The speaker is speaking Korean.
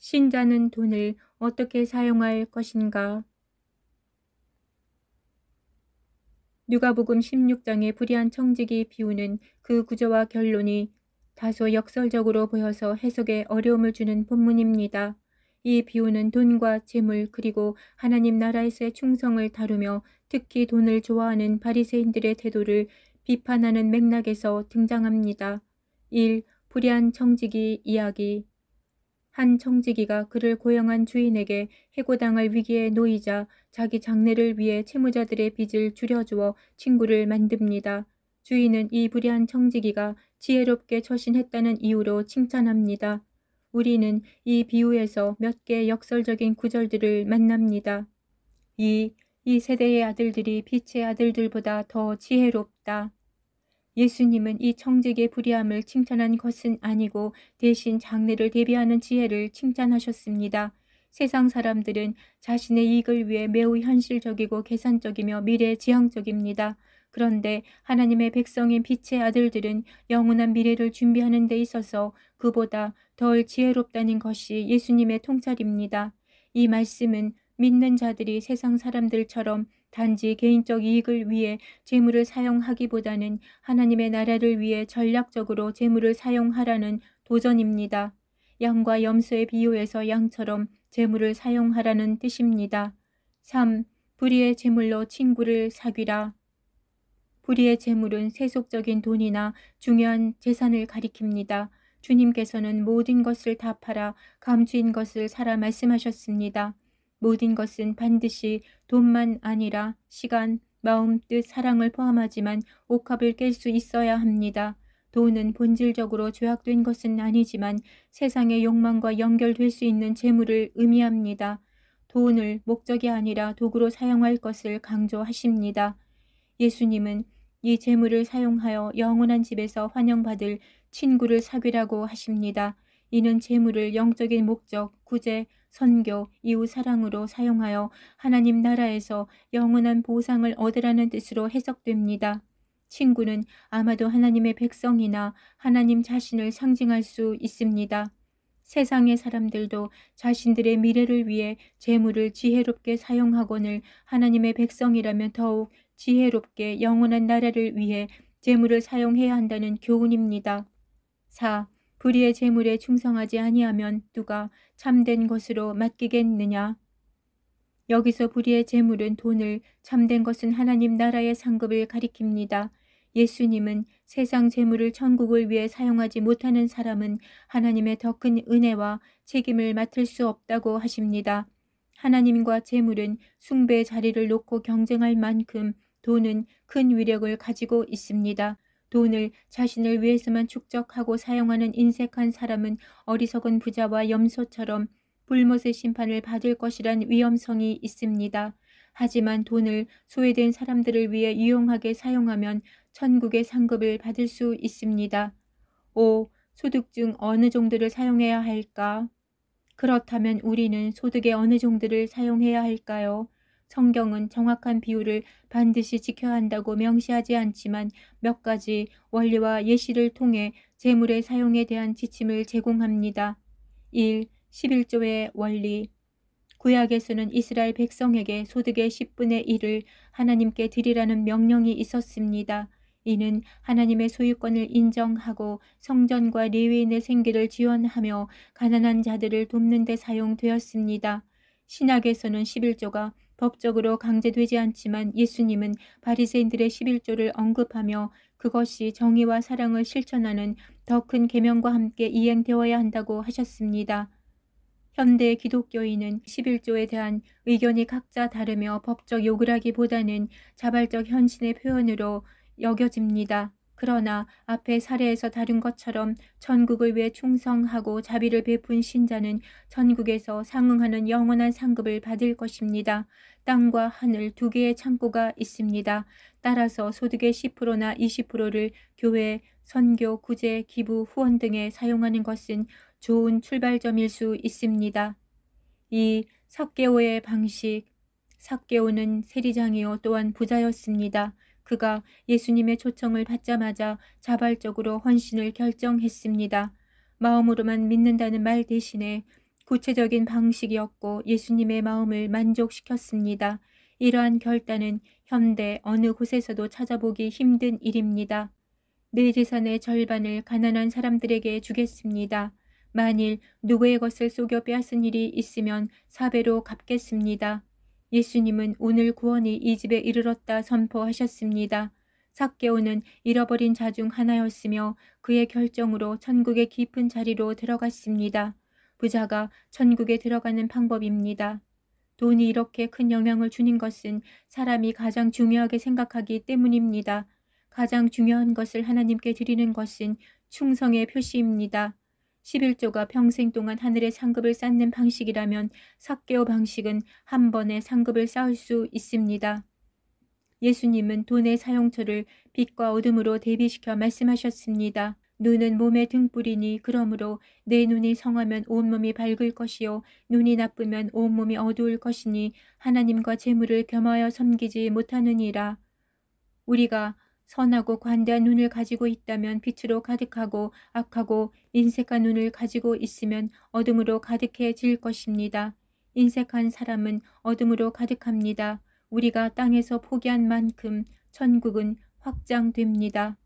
신자는 돈을 어떻게 사용할 것인가? 누가복음 16장의 불의한 청지기 비유는 그 구조와 결론이 다소 역설적으로 보여서 해석에 어려움을 주는 본문입니다. 이 비유는 돈과 재물 그리고 하나님 나라에서의 충성을 다루며 특히 돈을 좋아하는 바리새인들의 태도를 비판하는 맥락에서 등장합니다. 1. 불의한 청지기 이야기. 한 청지기가 그를 고용한 주인에게 해고당할 위기에 놓이자 자기 장래를 위해 채무자들의 빚을 줄여주어 친구를 만듭니다. 주인은 이 불의한 청지기가 지혜롭게 처신했다는 이유로 칭찬합니다. 우리는 이 비유에서 몇 개의 역설적인 구절들을 만납니다. 이 세대의 아들들이 빛의 아들들보다 더 지혜롭다. 예수님은 이 청지기의 불의함을 칭찬한 것은 아니고 대신 장래를 대비하는 지혜를 칭찬하셨습니다. 세상 사람들은 자신의 이익을 위해 매우 현실적이고 계산적이며 미래지향적입니다. 그런데 하나님의 백성인 빛의 아들들은 영원한 미래를 준비하는 데 있어서 그보다 덜 지혜롭다는 것이 예수님의 통찰입니다. 이 말씀은 믿는 자들이 세상 사람들처럼 단지 개인적 이익을 위해 재물을 사용하기보다는 하나님의 나라를 위해 전략적으로 재물을 사용하라는 도전입니다. 양과 염소의 비유에서 양처럼 재물을 사용하라는 뜻입니다. 3. 불의의 재물로 친구를 사귀라. 불의의 재물은 세속적인 돈이나 중요한 재산을 가리킵니다. 주님께서는 모든 것을 다 팔아 감추인 것을 사라 말씀하셨습니다. 모든 것은 반드시 돈만 아니라 시간, 마음, 뜻, 사랑을 포함하지만 옥합을 깰 수 있어야 합니다. 돈은 본질적으로 죄악된 것은 아니지만 세상의 욕망과 연결될 수 있는 재물을 의미합니다. 돈을 목적이 아니라 도구로 사용할 것을 강조하십니다. 예수님은 이 재물을 사용하여 영원한 집에서 환영받을 친구를 사귀라고 하십니다. 이는 재물을 영적인 목적, 구제, 선교, 이웃 사랑으로 사용하여 하나님 나라에서 영원한 보상을 얻으라는 뜻으로 해석됩니다. 친구는 아마도 하나님의 백성이나 하나님 자신을 상징할 수 있습니다. 세상의 사람들도 자신들의 미래를 위해 재물을 지혜롭게 사용하거늘 하나님의 백성이라면 더욱 지혜롭게 영원한 나라를 위해 재물을 사용해야 한다는 교훈입니다. 4. 불의의 재물에 충성하지 아니하면 누가 참된 것으로 맡기겠느냐? 여기서 불의의 재물은 돈을, 참된 것은 하나님 나라의 상급을 가리킵니다. 예수님은 세상 재물을 천국을 위해 사용하지 못하는 사람은 하나님의 더 큰 은혜와 책임을 맡을 수 없다고 하십니다. 하나님과 재물은 숭배의 자리를 놓고 경쟁할 만큼 돈은 큰 위력을 가지고 있습니다. 돈을 자신을 위해서만 축적하고 사용하는 인색한 사람은 어리석은 부자와 염소처럼 불못의 심판을 받을 것이란 위험성이 있습니다. 하지만 돈을 소외된 사람들을 위해 유용하게 사용하면 천국의 상급을 받을 수 있습니다. 5. 소득 중 어느 정도를 사용해야 할까? 그렇다면 우리는 소득의 어느 정도를 사용해야 할까요? 성경은 정확한 비율을 반드시 지켜야 한다고 명시하지 않지만 몇 가지 원리와 예시를 통해 재물의 사용에 대한 지침을 제공합니다. 1. 11조의 원리. 구약에서는 이스라엘 백성에게 소득의 10분의 1을 하나님께 드리라는 명령이 있었습니다. 이는 하나님의 소유권을 인정하고 성전과 레위인의 생계를 지원하며 가난한 자들을 돕는 데 사용되었습니다. 신약에서는 11조가 법적으로 강제되지 않지만 예수님은 바리새인들의 11조를 언급하며 그것이 정의와 사랑을 실천하는 더 큰 계명과 함께 이행되어야 한다고 하셨습니다. 현대 기독교인은 11조에 대한 의견이 각자 다르며 법적 요구라기보다는 자발적 헌신의 표현으로 여겨집니다. 그러나 앞의 사례에서 다룬 것처럼 천국을 위해 충성하고 자비를 베푼 신자는 천국에서 상응하는 영원한 상급을 받을 것입니다. 땅과 하늘 두 개의 창고가 있습니다. 따라서 소득의 10%나 20%를 교회, 선교, 구제, 기부, 후원 등에 사용하는 것은 좋은 출발점일 수 있습니다. 2. 삭개오의 방식. 삭개오는 세리장이요 또한 부자였습니다. 그가 예수님의 초청을 받자마자 자발적으로 헌신을 결정했습니다. 마음으로만 믿는다는 말 대신에 구체적인 방식이었고 예수님의 마음을 만족시켰습니다. 이러한 결단은 현대 어느 곳에서도 찾아보기 힘든 일입니다. 내 재산의 절반을 가난한 사람들에게 주겠습니다. 만일 누구의 것을 속여 빼앗은 일이 있으면 4배로 갚겠습니다. 예수님은 오늘 구원이 이 집에 이르렀다 선포하셨습니다. 삭개오는 잃어버린 자 중 하나였으며 그의 결정으로 천국의 깊은 자리로 들어갔습니다. 부자가 천국에 들어가는 방법입니다. 돈이 이렇게 큰 영향을 주는 것은 사람이 가장 중요하게 생각하기 때문입니다. 가장 중요한 것을 하나님께 드리는 것은 충성의 표시입니다. 11조가 평생 동안 하늘의 상급을 쌓는 방식이라면 삭개오 방식은 한 번에 상급을 쌓을 수 있습니다. 예수님은 돈의 사용처를 빛과 어둠으로 대비시켜 말씀하셨습니다. 눈은 몸의 등불이니 그러므로 내 눈이 성하면 온몸이 밝을 것이요 눈이 나쁘면 온몸이 어두울 것이니 하나님과 재물을 겸하여 섬기지 못하느니라. 우리가 선하고 관대한 눈을 가지고 있다면 빛으로 가득하고 악하고 인색한 눈을 가지고 있으면 어둠으로 가득해질 것입니다. 인색한 사람은 어둠으로 가득합니다. 우리가 땅에서 포기한 만큼 천국은 확장됩니다.